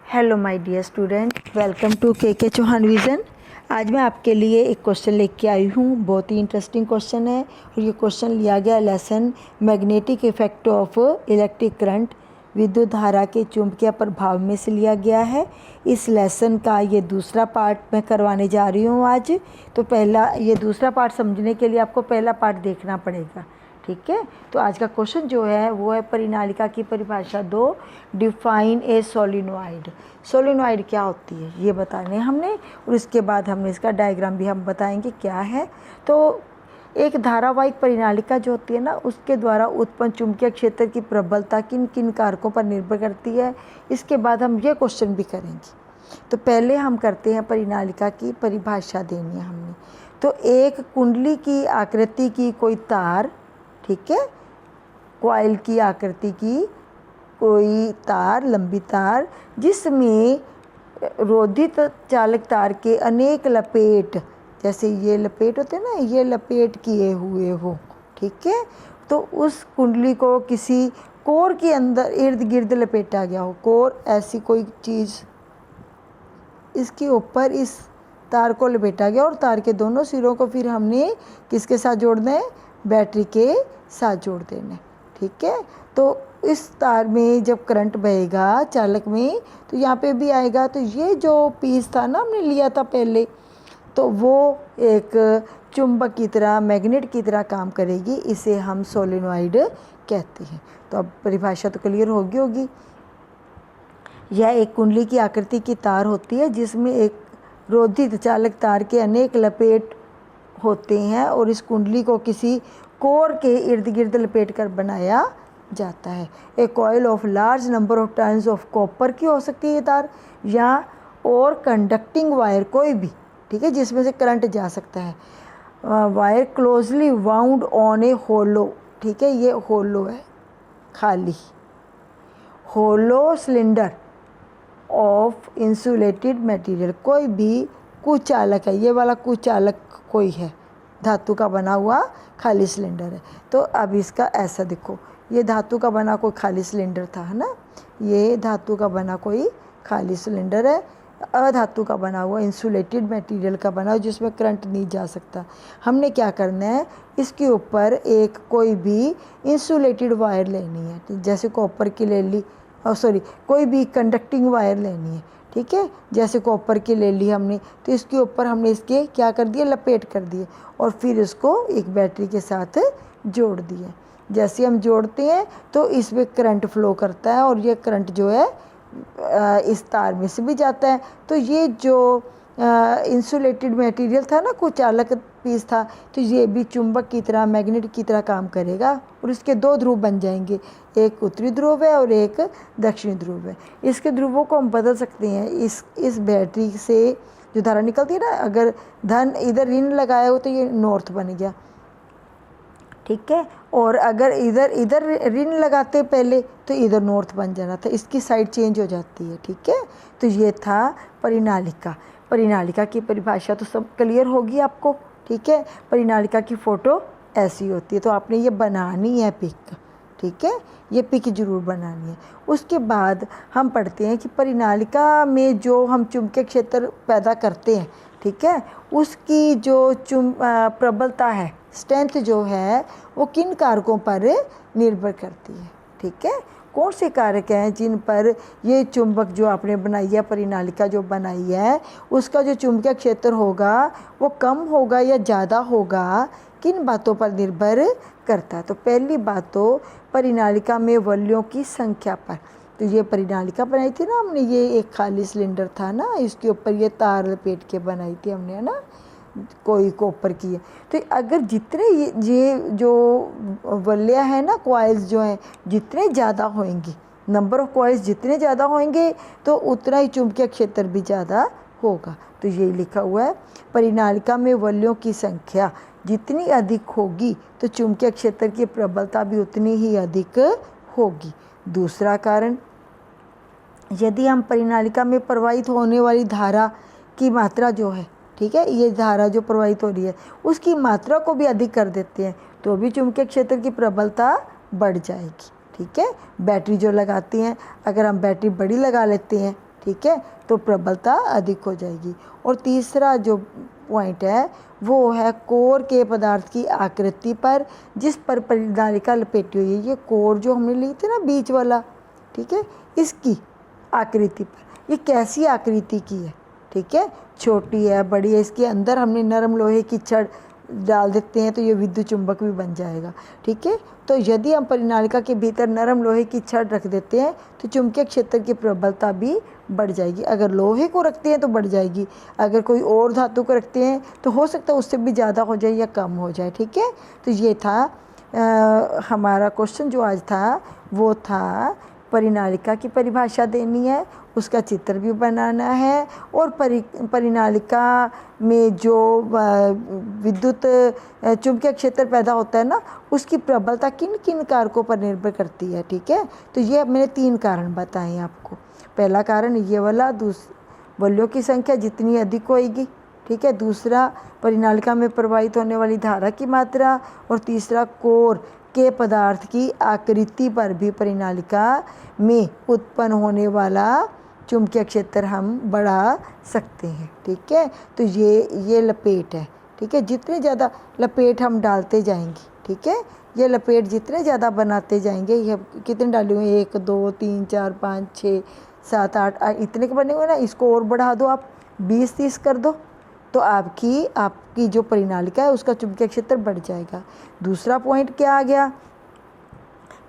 Hello my dear student, welcome to K Chauhan vision. आज मैं आपके लिए एक क्वेश्चन लेके आई हूँ। बहुत ही इंटरेस्टिंग क्वेश्चन है और ये क्वेश्चन लिया गया lesson magnetic effect of electric current, विद्युत धारा के चुंबकीय प्रभाव में से लिया गया है। इस लेसन का ये दूसरा पार्ट मैं करवाने जा रही हूँ आज। तो पहला ये दूसरा पार्ट समझने के लिए आपको पहला पार्ट देखना पड़ेगा, ठीक है। तो आज का क्वेश्चन जो है वो है परिनालिका की परिभाषा दो, डिफाइन ए सोलिनॉइड। सोलिनॉइड क्या होती है ये बताने हमने, और उसके बाद हमने इसका डायग्राम भी हम बताएंगे क्या है। तो एक धारावाहिक परिनालिका जो होती है ना, उसके द्वारा उत्पन्न चुंबकीय क्षेत्र की प्रबलता किन किन कारकों पर निर्भर करती है, इसके बाद हम ये क्वेश्चन भी करेंगे। तो पहले हम करते हैं परिनालिका की परिभाषा देनी है हमने। तो एक कुंडली की आकृति की कोई तार, ठीक है, कॉइल की आकृति की कोई तार, लंबी तार, जिसमें रोधित चालक तार के अनेक लपेट, जैसे ये लपेट होते हैं ना, ये लपेट किए हुए हो, ठीक है। तो उस कुंडली को किसी कोर के अंदर इर्द गिर्द लपेटा गया हो। कोर ऐसी कोई चीज़, इसके ऊपर इस तार को लपेटा गया और तार के दोनों सिरों को फिर हमने किसके साथ जोड़ना है, बैटरी के साथ जोड़ देना, ठीक है। तो इस तार में जब करंट बहेगा चालक में, तो यहाँ पे भी आएगा। तो ये जो पीस था ना हमने लिया था पहले, तो वो एक चुंबक की तरह, मैग्नेट की तरह काम करेगी। इसे हम सोलेनॉइड कहते हैं। तो अब परिभाषा तो क्लियर होगी। यह एक कुंडली की आकृति की तार होती है जिसमें एक रोधित चालक तार के अनेक लपेट होते हैं और इस कुंडली को किसी कोर के इर्द गिर्द लपेट कर बनाया जाता है। A coil of large number of turns of copper की हो सकती है ये तार, या और कंडक्टिंग वायर कोई भी, ठीक है, जिसमें से करंट जा सकता है। Wire closely wound on a hollow, ठीक है, ये होलो है, खाली hollow cylinder of insulated material. कोई भी कुचालक है, ये वाला कुचालक कोई है, धातु का बना हुआ खाली सिलेंडर है। तो अब इसका ऐसा देखो, ये धातु का बना कोई खाली सिलेंडर था, है ना, ये धातु का बना कोई खाली सिलेंडर है, अधातु का बना हुआ इंसुलेटेड मटेरियल का बना हुआ, जिसमें करंट नहीं जा सकता। हमने क्या करना है, इसके ऊपर एक कोई भी इंसुलेटेड वायर लेनी है, जैसे कॉपर की ले ली, सॉरी कोई भी कंडक्टिंग वायर लेनी है, ठीक है, जैसे कॉपर की ले ली हमने। तो इसके ऊपर हमने इसके क्या कर दिए, लपेट कर दिए, और फिर इसको एक बैटरी के साथ जोड़ दिए। जैसे हम जोड़ते हैं तो इसमें करंट फ्लो करता है और ये करंट जो है इस तार में से भी जाता है। तो ये जो इंसुलेटेड मटेरियल था ना, कुचालक पीस था, तो ये भी चुंबक की तरह, मैग्नेट की तरह काम करेगा और इसके दो ध्रुव बन जाएंगे, एक उत्तरी ध्रुव है और एक दक्षिणी ध्रुव है। इसके ध्रुवों को हम बदल सकते हैं। इस बैटरी से जो धारा निकलती है ना, अगर धन इधर ऋण लगाया हो तो ये नॉर्थ बन गया, ठीक है, और अगर इधर ऋण लगाते पहले तो इधर नॉर्थ बन जाना था, इसकी साइड चेंज हो जाती है, ठीक है। तो ये था परिनालिका की परिभाषा तो सब क्लियर होगी आपको, ठीक है। परिनालिका की फ़ोटो ऐसी होती है, तो आपने ये बनानी है पिक, ठीक है, ये पिक जरूर बनानी है। उसके बाद हम पढ़ते हैं कि परिनालिका में जो हम चुंबकीय क्षेत्र पैदा करते हैं, ठीक है, उसकी जो प्रबलता है, स्ट्रेंथ जो है, वो किन कारकों पर निर्भर करती है, ठीक है। कौन से कारक हैं जिन पर ये चुंबक जो आपने बनाई है, परिनालिका जो बनाई है, उसका जो चुंबकीय क्षेत्र होगा वो कम होगा या ज़्यादा होगा, किन बातों पर निर्भर करता है। तो पहली बात तो परिनालिका में वॉल्यूम की संख्या पर। तो ये परिनालिका बनाई थी ना हमने, ये एक खाली सिलेंडर था ना, इसके ऊपर ये तार लपेट के बनाई थी हमने, है ना, कोई कॉपर की है। तो अगर जितने ये जो वल्लियाँ हैं ना, कॉइल्स जो हैं, जितने ज़्यादा होंगी, नंबर ऑफ कॉइल्स जितने ज़्यादा होंगे तो उतना ही चुंबकीय क्षेत्र भी ज़्यादा होगा। तो यही लिखा हुआ है, परिनालिका में वल्लियों की संख्या जितनी अधिक होगी तो चुंबकीय क्षेत्र की प्रबलता भी उतनी ही अधिक होगी। दूसरा कारण, यदि हम परिनालिका में प्रवाहित होने वाली धारा की मात्रा जो है, ठीक है, ये धारा जो प्रवाहित हो रही है उसकी मात्रा को भी अधिक कर देते हैं तो भी चुंबकीय क्षेत्र की प्रबलता बढ़ जाएगी, ठीक है। बैटरी जो लगाती हैं, अगर हम बैटरी बड़ी लगा लेते हैं, ठीक है, तो प्रबलता अधिक हो जाएगी। और तीसरा जो पॉइंट है वो है कोर के पदार्थ की आकृति पर जिस पर परिनालिका लपेटी हुई है। ये कोर जो हमने ली थी ना बीच वाला, ठीक है, इसकी आकृति पर, ये कैसी आकृति की है, ठीक है, छोटी है, बड़ी है, इसके अंदर हमने नरम लोहे की छड़ डाल देते हैं तो ये विद्युत चुंबक भी बन जाएगा, ठीक है। तो यदि हम परिनालिका के भीतर नरम लोहे की छड़ रख देते हैं तो चुंबकीय क्षेत्र की प्रबलता भी बढ़ जाएगी। अगर लोहे को रखते हैं तो बढ़ जाएगी, अगर कोई और धातु को रखते हैं तो हो सकता है उससे भी ज़्यादा हो जाए या कम हो जाए, ठीक है। तो ये था हमारा क्वेश्चन जो आज था, वो था परिनालिका की परिभाषा देनी है, उसका चित्र भी बनाना है, और परिनालिका में जो विद्युत चुंबकीय क्षेत्र पैदा होता है ना, उसकी प्रबलता किन किन कारकों पर निर्भर करती है, ठीक है। तो ये मैंने 3 कारण बताए हैं आपको। पहला कारण ये वाला, बलों की संख्या जितनी अधिक होएगी, ठीक है, दूसरा परिनालिका में प्रवाहित होने वाली धारा की मात्रा, और तीसरा कोर के पदार्थ की आकृति पर भी परिनालिका में उत्पन्न होने वाला चुंबकीय क्षेत्र हम बढ़ा सकते हैं, ठीक है। तो ये लपेट है, ठीक है, जितने ज़्यादा लपेट हम डालते जाएंगे, ठीक है, ये लपेट जितने ज़्यादा बनाते जाएंगे, ये कितने डाले हुए 1 2 3 4 5 6 7 8 इतने के बने हुए ना, इसको और बढ़ा दो आप 20-30 कर दो तो आपकी जो परिनालिका है उसका चुंबकीय क्षेत्र बढ़ जाएगा। दूसरा पॉइंट क्या आ गया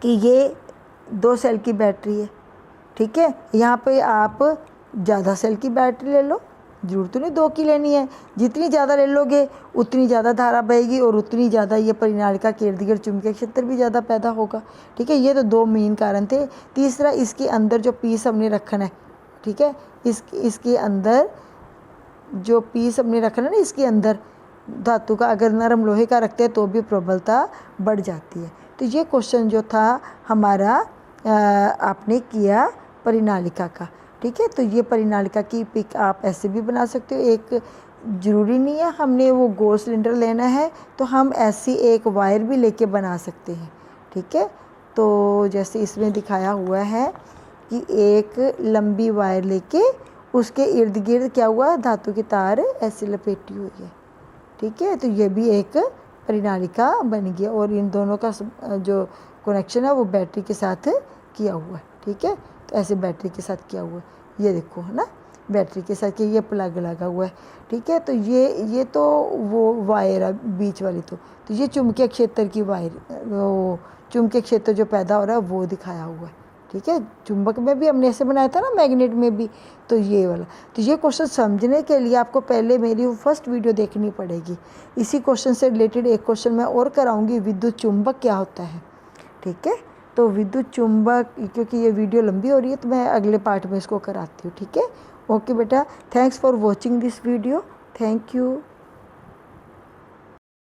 कि ये 2 सेल की बैटरी है, ठीक है, यहाँ पे आप ज़्यादा सेल की बैटरी ले लो, जरूरत नहीं 2 की लेनी है, जितनी ज़्यादा ले लोगे उतनी ज़्यादा धारा बहेगी और उतनी ज़्यादा ये परिनालिका के इर्द गिर्द चुंबकीय क्षेत्र भी ज़्यादा पैदा होगा, ठीक है। ये तो 2 मेन कारण थे। तीसरा, इसके अंदर जो पीस हमने रखना है, ठीक है, इसके अंदर जो पीस हमने रखना है ना, इसके अंदर धातु का अगर नरम लोहे का रखते हैं तो भी प्रबलता बढ़ जाती है। तो ये क्वेश्चन जो था हमारा आपने किया परिनालिका का, ठीक है। तो ये परिनालिका की पिक आप ऐसे भी बना सकते हो, एक ज़रूरी नहीं है हमने वो गोल सिलेंडर लेना है, तो हम ऐसी एक वायर भी लेके बना सकते हैं, ठीक है। तो जैसे इसमें दिखाया हुआ है कि एक लंबी वायर लेके उसके इर्द गिर्द क्या हुआ, धातु की तार ऐसे लपेटी हुई है, ठीक है। तो ये भी एक परिनालिका बन गया, और इन दोनों का जो कनेक्शन है वो बैटरी के साथ किया हुआ है, ठीक है। तो ऐसे बैटरी के साथ किया हुआ है, ये देखो है ना, बैटरी के साथ ये प्लग लगा हुआ है, ठीक है। तो ये तो वो वायर है बीच वाली, तो ये चुंबकीय क्षेत्र की वायर, वो चुंबकीय क्षेत्र जो पैदा हो रहा है वो दिखाया हुआ है, ठीक है। चुंबक में भी हमने ऐसे बनाया था ना, मैग्नेट में भी, तो ये वाला। तो ये क्वेश्चन समझने के लिए आपको पहले मेरी फर्स्ट वीडियो देखनी पड़ेगी। इसी क्वेश्चन से रिलेटेड एक क्वेश्चन मैं और कराऊंगी, विद्युत चुंबक क्या होता है, ठीक है। तो विद्युत चुंबक, क्योंकि ये वीडियो लंबी हो रही है तो मैं अगले पार्ट में इसको कराती हूँ, ठीक है। ओके बेटा, thanks for watching this video, thank you.